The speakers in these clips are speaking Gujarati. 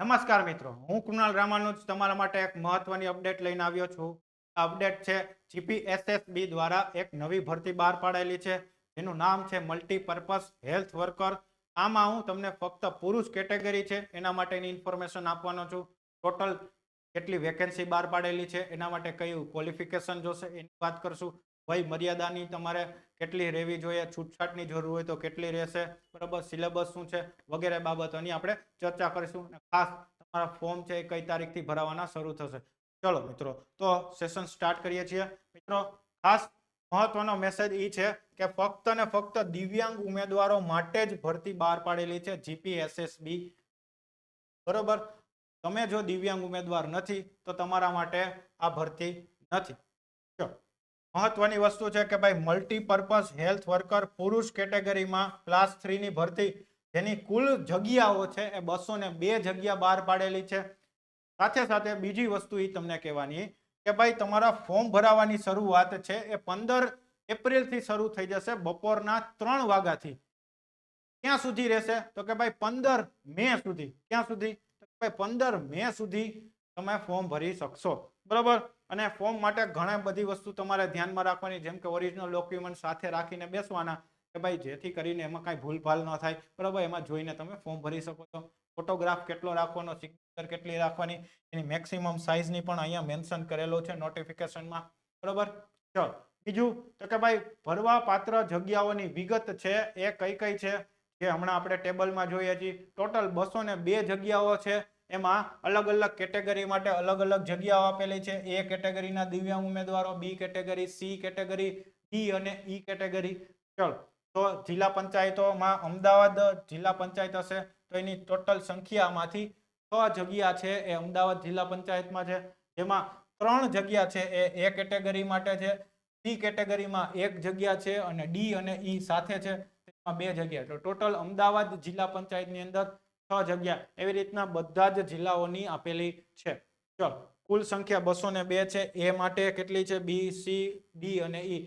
નમસ્કાર મિત્રો, હું કૃણાલ રામાનુજ તમારા માટે એક મહત્વની અપડેટ લઈને આવ્યો છું. આ અપડેટ છે જીપીએસએસબી દ્વારા એક નવી ભરતી બહાર પાડેલી છે જેનું નામ છે મલ્ટીપર્પઝ હેલ્થ વર્કર. આમાં હું તમને ફક્ત પુરુષ કેટેગરી છે એના માટેની ઇન્ફોર્મેશન આપવાનો છું. ટોટલ કેટલી વેકેન્સી બહાર પાડેલી છે, એના માટે કયું ક્વોલિફિકેશન જોશે એની વાત કરશું. વય મર્યાદાની તમારે કેટલી રહેવી જોઈએ, છૂટછાટની જરૂર હોય તો કેટલી રહેશે, બરાબર, સિલેબસ શું છે વગેરે બાબતોની આપણે ચર્ચા કરીશું. ખાસ તમારા ફોર્મ છે એ કઈ તારીખથી ભરાવાના શરૂ થશે. ચલો મિત્રો, તો સેશન સ્ટાર્ટ કરીએ છીએ. મિત્રો, ખાસ મહત્વનો મેસેજ એ છે કે ફક્ત ને ફક્ત દિવ્યાંગ ઉમેદવારો માટે જ ભરતી બહાર પાડેલી છે જીપીએસએસબી. બરોબર, તમે જો દિવ્યાંગ ઉમેદવાર નથી તો તમારા માટે આ ભરતી નથી. મહત્વની વસ્તુ છે કે ભાઈ મલ્ટીપર્પઝ હેલ્થ વર્કર પુરુષ કેટેગરીમાં ક્લાસ 3 ની ભરતી, જેની કુલ જગ્યાઓ છે એ 202 જગ્યા બહાર પાડેલી છે. સાથે સાથે બીજી વસ્તુ એ તમને કહેવાની કે ભાઈ તમારા ફોર્મ ભરાવાની શરૂઆત છે એ 15 એપ્રિલથી શરૂ થઈ જશે બપોરના 3 વાગ્યાથી. ક્યાં સુધી રહેશે તો કે ભાઈ 15 મે સુધી. ક્યાં સુધી? તો ભાઈ 15 મે સુધી તમે ફોર્મ ભરી શકશો. બરાબર, અને ફોર્મ માટે ઘણી બધી વસ્તુ તમારે ધ્યાનમાં રાખવાની, જેમ કે ઓરિજિનલ ડોક્યુમેન્ટ સાથે રાખીને બેસવાના કે ભાઈ જેથી કરીને એમાં કાંઈ ભૂલભાલ ન થાય. બરાબર, એમાં જોઈને તમે ફોર્મ ભરી શકો છો. ફોટોગ્રાફ કેટલો રાખવાનો, સિગ્નેચર કેટલી રાખવાની, એની મેક્સિમમ સાઇઝની પણ અહીંયા મેન્શન કરેલો છે નોટિફિકેશનમાં. બરાબર, ચલો બીજું તો કે ભાઈ ભરવા પાત્ર જગ્યાઓની વિગત છે એ કઈ કઈ છે જે હમણાં આપણે ટેબલમાં જોઈએ છીએ. ટોટલ 202 જગ્યાઓ છે. એમાં અલગ અલગ કેટેગરી માટે અલગ અલગ જગ્યાઓ આપેલી છે. એ કેટેગરીના દિવ્યાંગ ઉમેદવારો, બી કેટેગરી, સી કેટેગરી, ડી અને ઈ કેટેગરી. ચલો, તો જિલ્લા પંચાયતોમાં અમદાવાદ જિલ્લા પંચાયત હશે તો એની ટોટલ સંખ્યામાંથી 6 જગ્યા છે એ અમદાવાદ જિલ્લા પંચાયતમાં છે, જેમાં 3 જગ્યા છે એ કેટેગરી માટે છે, સી કેટેગરીમાં 1 જગ્યા છે અને ડી અને ઈ સાથે છે તેમાં 2 જગ્યા. તો ટોટલ અમદાવાદ જિલ્લા પંચાયતની અંદર 6 જગ્યા. એવી રીતના બધા જ જિલ્લાઓની આપેલી છે. ચલો, કુલ સંખ્યા 202 છે. એ માટે કેટલી છે? બી, સી, ડી અને ઈ.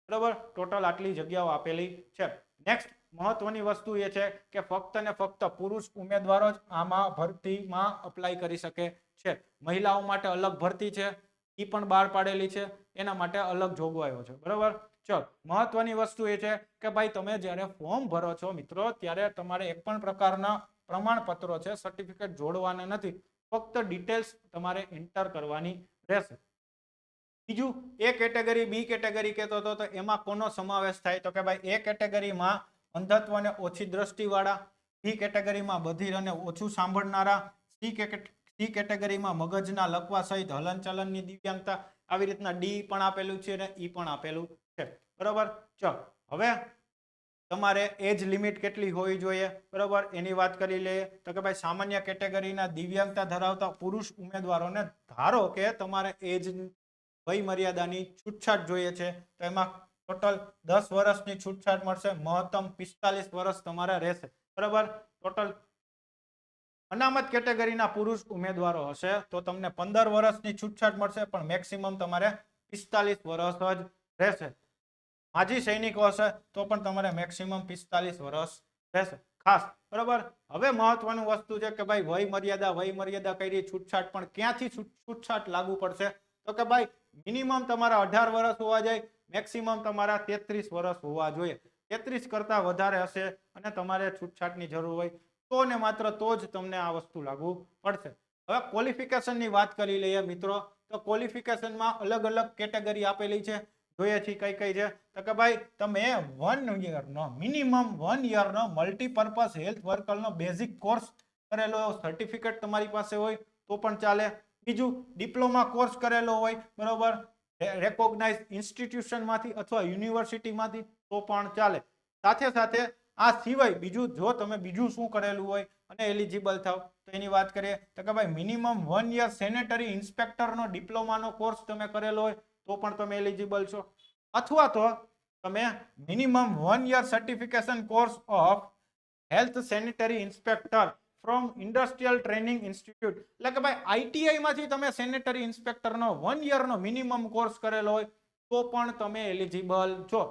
બરાબર, ટોટલ આટલી જગ્યાઓ આપેલી છે. નેક્સ્ટ મહત્વની વસ્તુ એ છે કે ફક્ત ને ફક્ત પુરુષ ઉમેદવારો જ આમાં ભરતીમાં અપ્લાય કરી શકે છે. મહિલાઓ માટે અલગ ભરતી છે, એ પણ બહાર પાડેલી છે, એના માટે અલગ જોગવાઈઓ છે. બરાબર, ચલો મહત્વની વસ્તુ એ છે કે ભાઈ તમે જ્યારે ફોર્મ ભરો છો મિત્રો, ત્યારે તમારે એક પણ પ્રકારના પ્રમાણપત્રો છે, સર્ટિફિકેટ જોડવાના નથી. ફક્ત ડિટેલ્સ તમારે એન્ટર કરવાની રહેશે. બીજું, એ કેટેગરી, બી કેટેગરી કહેતો હતો તો એમાં કોનો સમાવેશ થાય તો કે ભાઈ એ કેટેગરીમાં અંધત્વ અને ઓછી દ્રષ્ટિવાળા, બી કેટેગરીમાં બધિર અને ઓછું સાંભળનારા, સી કેટેગરીમાં મગજના લકવા સહિત હલનચલનની દિવ્યાંગતા. આવી રીતના ડી પણ આપેલું છે અને ઈ પણ આપેલું છે. બરાબર, ચલો હવે તમારે એજ લિમિટ કેટલી હોવી જોઈએ, બરાબર, એની વાત કરી લઈએ. તો કે ભાઈ સામાન્ય કેટેગરીના દિવ્યાંગતા ધરાવતા પુરુષ ઉમેદવારોને ધારો કે તમારે એજ વય મર્યાદાની છૂટછાટ જોઈએ છે તો એમાં ટોટલ 10 વર્ષની છૂટછાટ મળશે. મહત્તમ 45 વર્ષ તમારે રહેશે. બરાબર, ટોટલ અનામત કેટેગરીના પુરુષ ઉમેદવારો હશે તો તમને 15 વર્ષની છૂટછાટ મળશે, પણ મેક્સિમમ તમારે 45 વર્ષ જ રહેશે. માજી સૈનિકો હશે તો પણ તમારે મેક્સિમમ 45 વર્ષ રહેશે. ખાસ બરાબર, હવે મહત્વનું વસ્તુ છે કે ભાઈ વય મર્યાદા કઈ છૂટછાટ પણ ક્યાંથી છૂટછાટ લાગુ પડશે તો કે ભાઈ મિનિમમ તમારા 18 વર્ષ હોવા જોઈએ, મેક્સિમમ તમારા 33 વર્ષ હોવા જોઈએ. 33 કરતા વધારે હશે અને તમારે છૂટછાટની જરૂર હોય તો ને માત્ર તો જ તમને આ વસ્તુ લાગુ પડશે. હવે ક્વોલિફિકેશનની વાત કરી લઈએ મિત્રો, તો ક્વોલિફિકેશનમાં અલગ અલગ કેટેગરી આપેલી છે. જોઈએ છીએ કઈ કઈ છે તો કે ભાઈ તમે 1 યરનો મિનિમમ 1 યરનો મલ્ટીપર્પઝ હેલ્થ વર્કરનો બેઝિક કોર્સ કરેલો સર્ટિફિકેટ તમારી પાસે હોય તો પણ ચાલે. બીજું, ડિપ્લોમા કોર્સ કરેલો હોય, બરોબર, રેકોગ્નાઇઝ ઇન્સ્ટિટ્યુશનમાંથી અથવા યુનિવર્સિટીમાંથી તો પણ ચાલે. સાથે સાથે આ સિવાય બીજું, જો તમે બીજું શું કરેલું હોય અને એલિજિબલ થાવ તો એની વાત કરીએ તો કે ભાઈ મિનિમમ 1 યર સેનેટરી ઇન્સ્પેક્ટરનો ડિપ્લોમાનો કોર્સ તમે કરેલો હોય તો પણ તમે એલિજિબલ છો. અથવા તો તમે minimum 1 year certification course of health sanitary inspector from industrial training institute, એટલે કે ભાઈ આઈટીઆઈ માંથી તમે સેનેટરી ઇન્સ્પેક્ટરનો 1 યરનો મિનિમમ કોર્સ કરેલો હોય તો પણ તમે એલિજિબલ છો.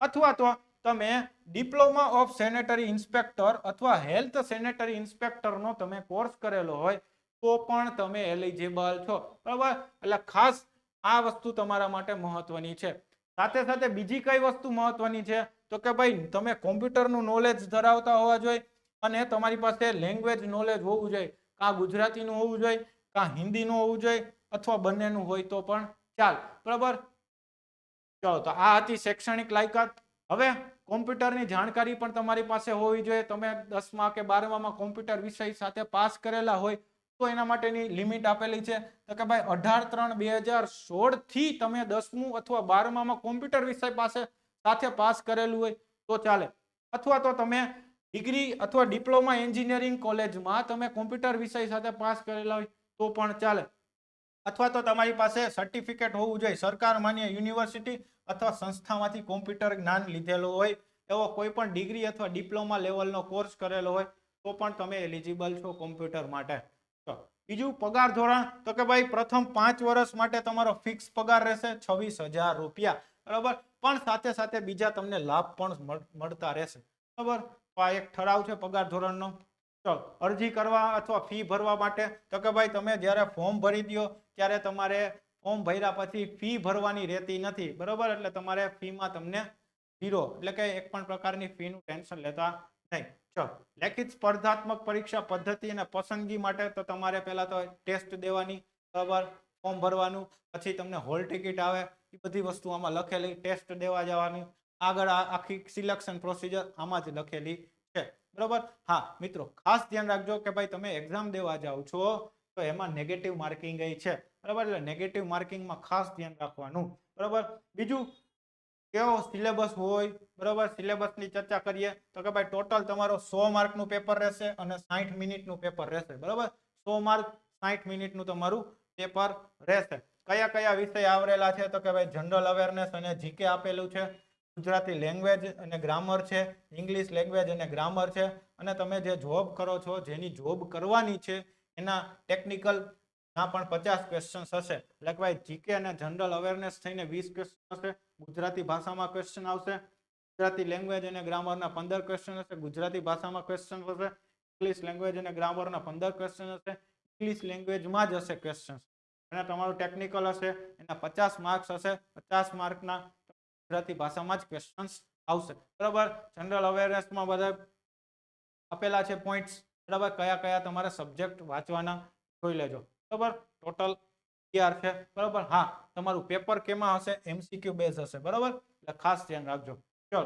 અથવા તો તમે ડિપ્લોમા ઓફ સેનેટરી ઇન્સ્પેક્ટર અથવા હેલ્થ સેનેટરી ઇન્સ્પેક્ટરનો તમે કોર્સ કરેલો હોય તો પણ તમે એલિજિબલ છો, બરાબર. એટલે ખાસ આ વસ્તુ તમારા માટે મહત્વની છે. સાથે સાથે બીજી કઈ વસ્તુ મહત્વની છે તો કે ભાઈ તમે કોમ્પ્યુટરનું નોલેજ ધરાવતા હોવા જોઈએ અને તમારી પાસે લેંગ્વેજ નોલેજ હોવું જોઈએ. કાં ગુજરાતીનું હોવું જોઈએ, કાં હિન્દીનું હોવું જોઈએ, અથવા બંનેનું હોય તો પણ ચાલ, બરાબર. ચલો, તો આ હતી શૈક્ષણિક લાયકાત. હવે કોમ્પ્યુટરની જાણકારી પણ તમારી પાસે હોવી જોઈએ. તમે 10મા કે 12મામાં કોમ્પ્યુટર વિષય સાથે પાસ કરેલા હોય તો એના માટેની લિમિટ આપેલી છે તો કે ભાઈ 18/3/2016 થી તમે 10મું અથવા 12મામાં કોમ્પ્યુટર વિષય સાથે પાસ કરેલું હોય તો ચાલે. અથવા તો તમે ડિગ્રી અથવા ડિપ્લોમા એન્જિનિયરિંગ કોલેજમાં તમે કોમ્પ્યુટર વિષય સાથે પાસ કરેલા હોય તો પણ ચાલે. અથવા તો તમારી પાસે સર્ટિફિકેટ હોવું જોઈએ, સરકાર માન્ય યુનિવર્સિટી અથવા સંસ્થામાંથી કોમ્પ્યુટર જ્ઞાન લીધેલું હોય એવો કોઈ પણ ડિગ્રી અથવા ડિપ્લોમા લેવલનો કોર્સ કરેલો હોય તો પણ તમે એલિજિબલ છો કોમ્પ્યુટર માટે. બીજું પગાર ધોરણ તો કે ભાઈ પ્રથમ 5 વર્ષ માટે તમારો ફિક્સ પગાર રહેશે 26,000 રૂપિયા, બરાબર. પણ સાથે સાથે બીજા તમને લાભ પણ મળતા રહેશે, બરાબર. તો આ એક ઠરાવ છે પગાર ધોરણનો. ચલો, અરજી કરવા અથવા ફી ભરવા માટે તો કે ભાઈ તમે જ્યારે ફોર્મ ભરી દો ત્યારે તમારે ફોર્મ ભર્યા પછી ફી ભરવાની રહેતી નથી, બરાબર. એટલે તમારે ફીમાં તમને 0, એટલે કે એક પણ પ્રકારની ફીનું ટેન્શન લેતા નહીં. ચલો, લેખિત સ્પર્ધાત્મક પરીક્ષા પદ્ધતિ અને પસંદગી માટે તો તમારે પહેલા તો ટેસ્ટ દેવાની, બરાબર. ફોર્મ ભરવાનું, પછી તમને હોલ ટિકિટ આવે, એ બધી વસ્તુ આમાં લખેલી, ટેસ્ટ દેવા જવાની, આગળ આખી સિલેક્શન પ્રોસિજર આમાં જ લખેલી છે, બરાબર. હા મિત્રો, ખાસ ધ્યાન રાખજો કે ભાઈ તમે એક્ઝામ દેવા જાઓ છો તો એમાં નેગેટિવ માર્કિંગ છે, બરાબર. એટલે નેગેટિવ માર્કિંગમાં ખાસ ધ્યાન રાખવાનું, બરાબર. બીજું કેવો સિલેબસ હોય, બરાબર. સિલેબસની ચર્ચા કરીએ તો કે ભાઈ ટોટલ તમારો 100 માર્કનું પેપર રહેશે અને 60 મિનિટનું પેપર રહેશે, બરાબર. 100 માર્ક 60 મિનિટનું તમારું પેપર રહેશે. કયા કયા વિષય આવરેલા છે તો કે ભાઈ જનરલ અવેરનેસ અને જીકે આપેલું છે, ગુજરાતી લેંગ્વેજ અને ગ્રામર છે, ઇંગ્લિશ લેંગ્વેજ અને ગ્રામર છે, અને તમે જે જોબ કરો છો, જેની જોબ કરવાની છે એના ટેકનિકલ ના પણ 50 ક્વેશ્ચન્સ હશે. એટલે કે ભાઈ જીકે અને જનરલ અવેરનેસ થઈને 20 ક્વેશ્ચન હશે, ગુજરાતી ભાષામાં ક્વેશ્ચન આવશે, ગુજરાતી લેંગ્વેજ અને ગ્રામરના 15 ક્વેશ્ચન હશે, ગુજરાતી ભાષામાં ક્વેશ્ચન હશે, ઇંગ્લિશ લેંગ્વેજ અને ગ્રામરના 15 ક્વેશ્ચન હશે, ઇંગ્લિશ લેંગ્વેજમાં જ હશે ક્વેશ્ચન, અને તમારું ટેકનિકલ હશે એના 50 માર્ક્સ હશે, 50 માર્કના ગુજરાતી ભાષામાં જ ક્વેશ્ચન્સ આવશે, બરાબર. જનરલ અવેરનેસમાં બધા આપેલા છે પોઈન્ટ્સ, બરાબર. કયા કયા તમારે સબ્જેક્ટ વાંચવાના જોઈ લેજો, બરાબર. ટોટલ તૈયાર છે, બરાબર. હા, તમારું પેપર કેમાં હશે? MCQ બેઝ હશે, બરાબર. એટલે ખાસ ધ્યાન રાખજો. ચલો,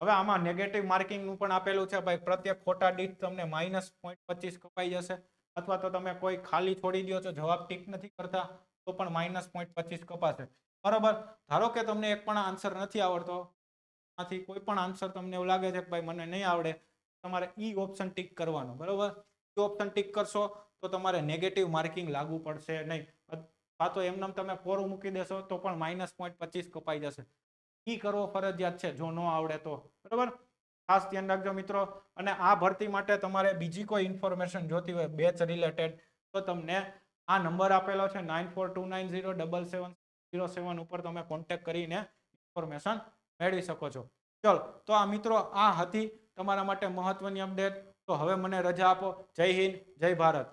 હવે આમાં નેગેટિવ માર્કિંગ નું પણ આપેલું છે ભાઈ. પ્રત્યેક ખોટા દીઠ તમને -0.25 કપાઈ જશે, અથવા તો તમે કોઈ ખાલી છોડી દો છો, જવાબ ટીક નથી કરતા તો પણ -0.25 કપાશે, બરાબર. ધારો કે તમને એક પણ આન્સર નથી આવડતો, આથી કોઈ પણ આન્સર તમને એવું લાગે છે કે ભાઈ મને નહીં આવડે, તમારે ઈ ઓપ્શન ટીક કરવાનો, બરાબર. ઈ ઓપ્શન ટીક કરશો તો તમારે નેગેટિવ માર્કિંગ લાગુ પડશે નહીં. કાં તો એમને તમે કોરું મૂકી દેશો તો પણ -0.25 કપાઈ જશે. ઈ કરવો ફરજિયાત છે જો ન આવડે તો, બરાબર. ખાસ ધ્યાન રાખજો મિત્રો. અને આ ભરતી માટે તમારે બીજી કોઈ ઇન્ફોર્મેશન જોતી હોય બેચ રિલેટેડ તો તમને આ નંબર આપેલો છે 9429077007 ઉપર તમે કોન્ટેક્ટ કરીને ઇન્ફોર્મેશન મેળવી શકો છો. ચલો, તો આ મિત્રો આ હતી તમારા માટે મહત્વની અપડેટ. તો હવે મને રજા આપો. જય હિન્દ, જય ભારત.